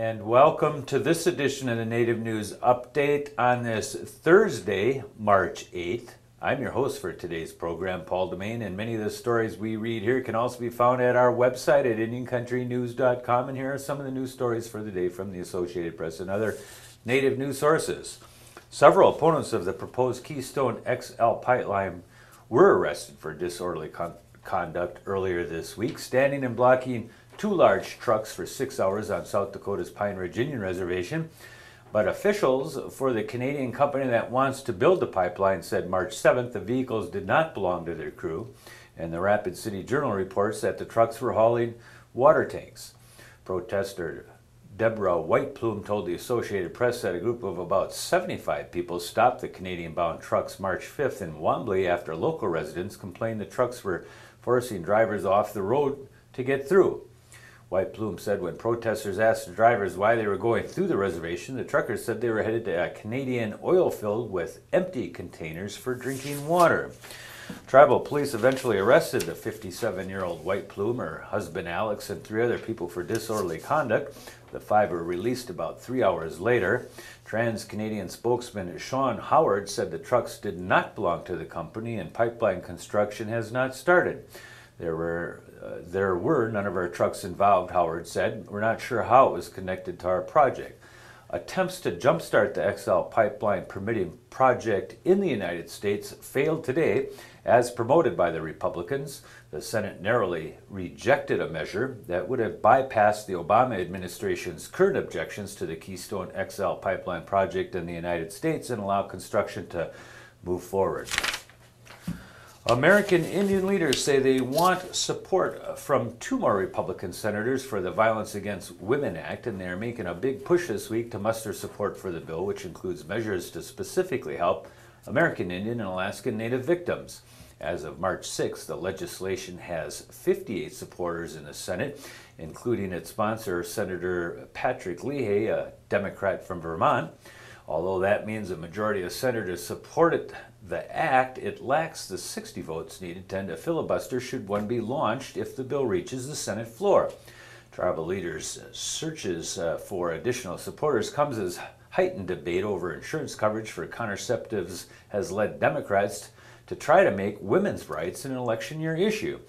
and welcome to this edition of the Native News Update on this Thursday, March 8th. I'm your host for today's program, Paul DeMain, and many of the stories we read here can also be found at our website at IndianCountryNews.com, and here are some of the news stories for the day from the Associated Press and other Native news sources. Several opponents of the proposed Keystone XL Pipeline were arrested for disorderly conduct earlier this week, standing and blocking two large trucks for 6 hours on South Dakota's Pine Ridge Indian Reservation. But officials for the Canadian company that wants to build the pipeline said March 7th the vehicles did not belong to their crew, and the Rapid City Journal reports that the trucks were hauling water tanks. Protester Deborah Whiteplume told the Associated Press that a group of about 75 people stopped the Canadian-bound trucks March 5th in Wambly after local residents complained the trucks were forcing drivers off the road to get through. Whiteplume said when protesters asked the drivers why they were going through the reservation, the truckers said they were headed to a Canadian oil field with empty containers for drinking water. Tribal police eventually arrested the 57-year-old Whiteplume, her husband Alex, and three other people for disorderly conduct. The five were released about 3 hours later. Trans-Canadian spokesman Sean Howard said the trucks did not belong to the company and pipeline construction has not started. There were none of our trucks involved, Howard said. We're not sure how it was connected to our project. Attempts to jumpstart the XL Pipeline permitting project in the United States failed today, as promoted by the Republicans. The Senate narrowly rejected a measure that would have bypassed the Obama administration's current objections to the Keystone XL Pipeline project in the United States and allow construction to move forward. American Indian leaders say they want support from two more Republican senators for the Violence Against Women Act, and they are making a big push this week to muster support for the bill, which includes measures to specifically help American Indian and Alaskan Native victims. As of March 6th, the legislation has 58 supporters in the Senate, including its sponsor, Senator Patrick Leahy, a Democrat from Vermont. Although that means a majority of senators supported the act, it lacks the 60 votes needed to end a filibuster should one be launched if the bill reaches the Senate floor. Tribal leaders' searches for additional supporters comes as heightened debate over insurance coverage for contraceptives has led Democrats to try to make women's rights an election year issue.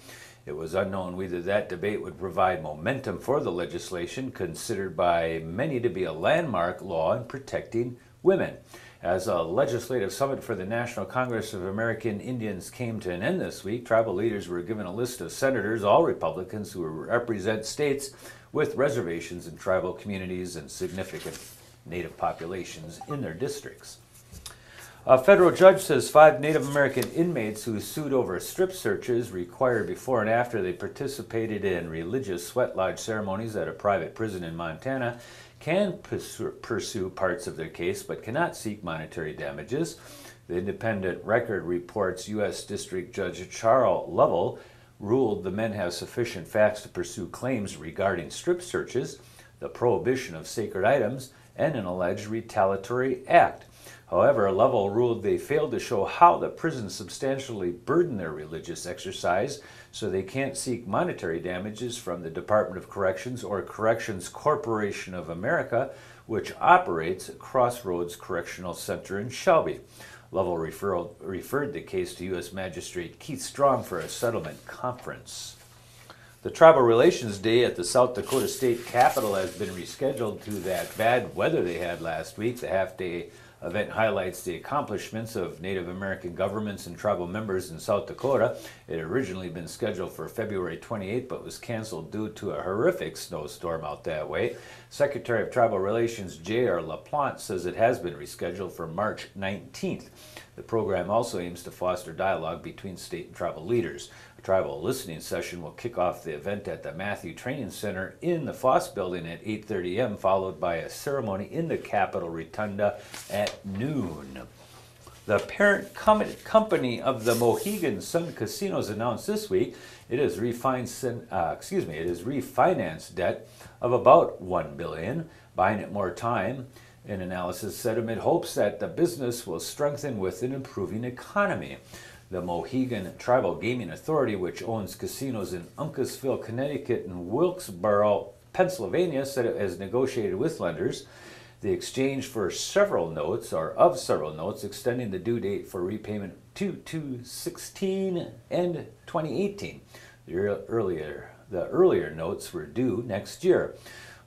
It was unknown whether that debate would provide momentum for the legislation, considered by many to be a landmark law in protecting women. As a legislative summit for the National Congress of American Indians came to an end this week, tribal leaders were given a list of senators, all Republicans, who represent states with reservations in tribal communities and significant Native populations in their districts. A federal judge says 5 Native American inmates who sued over strip searches required before and after they participated in religious sweat lodge ceremonies at a private prison in Montana can pursue parts of their case but cannot seek monetary damages. The Independent Record reports U.S. District Judge Charles Lovell ruled the men have sufficient facts to pursue claims regarding strip searches, the prohibition of sacred items, and an alleged retaliatory act. However, Lovell ruled they failed to show how the prison substantially burdened their religious exercise, so they can't seek monetary damages from the Department of Corrections or Corrections Corporation of America, which operates Crossroads Correctional Center in Shelby. Lovell referred the case to U.S. Magistrate Keith Strong for a settlement conference. The Tribal Relations Day at the South Dakota State Capitol has been rescheduled to that bad weather they had last week. The half-day event highlights the accomplishments of Native American governments and tribal members in South Dakota. It had originally been scheduled for February 28th, but was canceled due to a horrific snowstorm out that way. Secretary of Tribal Relations J.R. LaPlante says it has been rescheduled for March 19th. The program also aims to foster dialogue between state and tribal leaders. A tribal listening session will kick off the event at the Matthew Training Center in the Foss Building at 8:30 a.m., followed by a ceremony in the Capitol Rotunda at noon. The parent company of the Mohegan Sun casinos announced this week it has refinanced debt of about $1 billion, buying it more time. An analysis said amid hopes that the business will strengthen with an improving economy. The Mohegan Tribal Gaming Authority, which owns casinos in Uncasville, Connecticut and Wilkesboro, Pennsylvania said it has negotiated with lenders the exchange for several notes, or of several notes, extending the due date for repayment to 2016 and 2018. The earlier notes were due next year.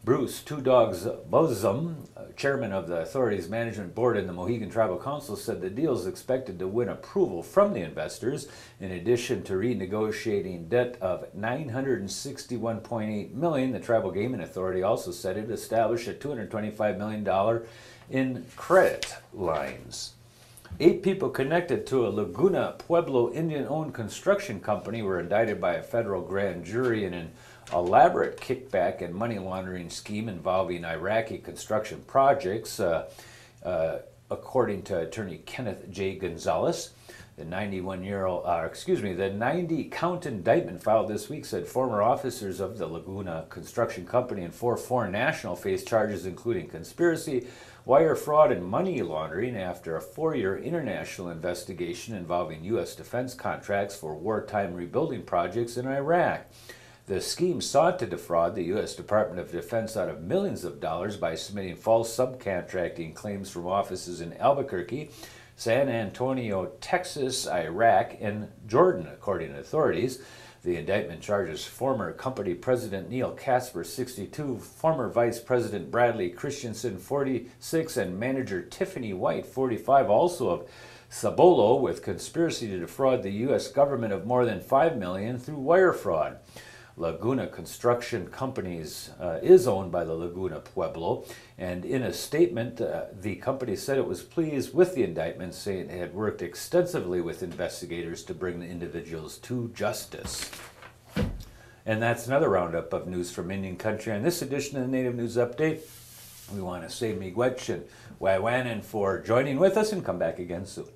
Bruce Two Dogs Bosom, chairman of the authority's management board in the Mohegan Tribal Council, said the deal is expected to win approval from the investors. In addition to renegotiating debt of $961.8 million, the Tribal Gaming Authority also said it established a $225 million in credit lines. 8 people connected to a Laguna Pueblo Indian-owned construction company were indicted by a federal grand jury in an elaborate kickback and money laundering scheme involving Iraqi construction projects, according to attorney Kenneth J. Gonzalez. The 90-count indictment filed this week said former officers of the Laguna Construction Company and 4 foreign nationals face charges including conspiracy, wire fraud, and money laundering after a 4-year international investigation involving U.S. defense contracts for wartime rebuilding projects in Iraq. The scheme sought to defraud the U.S. Department of Defense out of millions of dollars by submitting false subcontracting claims from offices in Albuquerque, San Antonio, Texas, Iraq, and Jordan, according to authorities. The indictment charges former company president Neil Casper, 62, former vice president Bradley Christensen, 46, and manager Tiffany White, 45, also of Sabolo, with conspiracy to defraud the U.S. government of more than $5 million through wire fraud. Laguna Construction Companies is owned by the Laguna Pueblo, and in a statement, the company said it was pleased with the indictment, saying it had worked extensively with investigators to bring the individuals to justice. And that's another roundup of news from Indian Country. On this edition of the Native News Update, we want to say miigwech and waiwanan for joining with us, and come back again soon.